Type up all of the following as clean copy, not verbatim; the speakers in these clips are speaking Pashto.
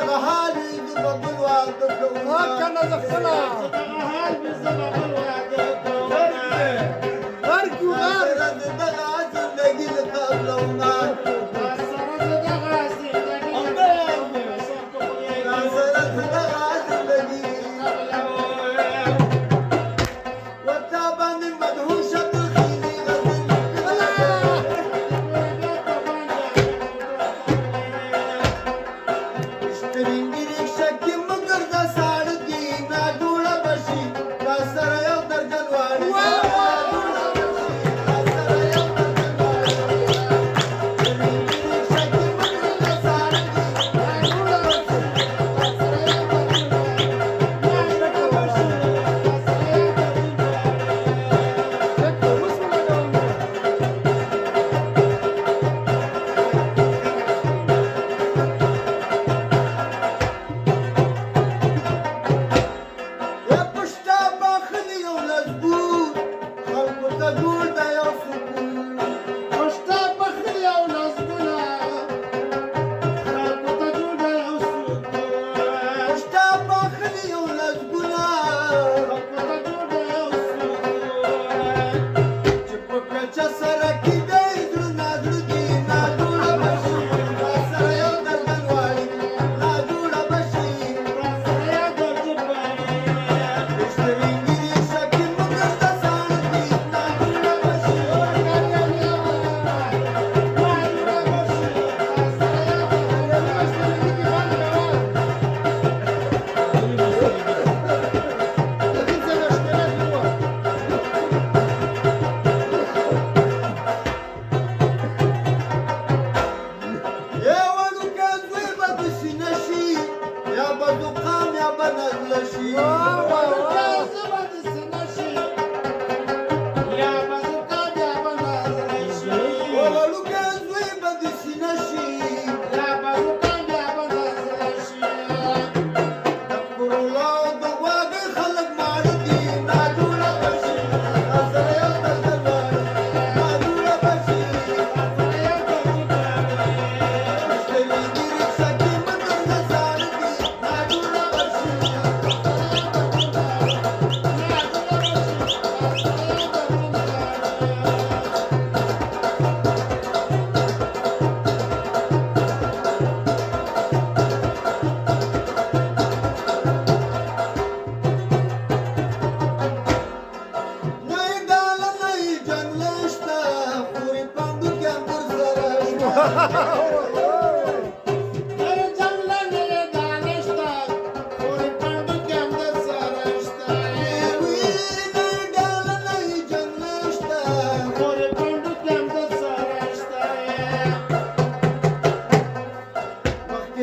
دغه حال وي زه به بل واده کومه کنه زه خپله دغه حال وي زه به بل واده کومه غر کیو غر سره د دغه زندګي له قبلومه سره د دغه زندګي ورته باندې مدهوشه تلخیږي شترنګي رکشه کې مګر د ساړه کې نا جوړه بشي را سره یو درجن واړي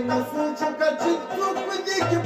Nasıl çok açık çok mu dik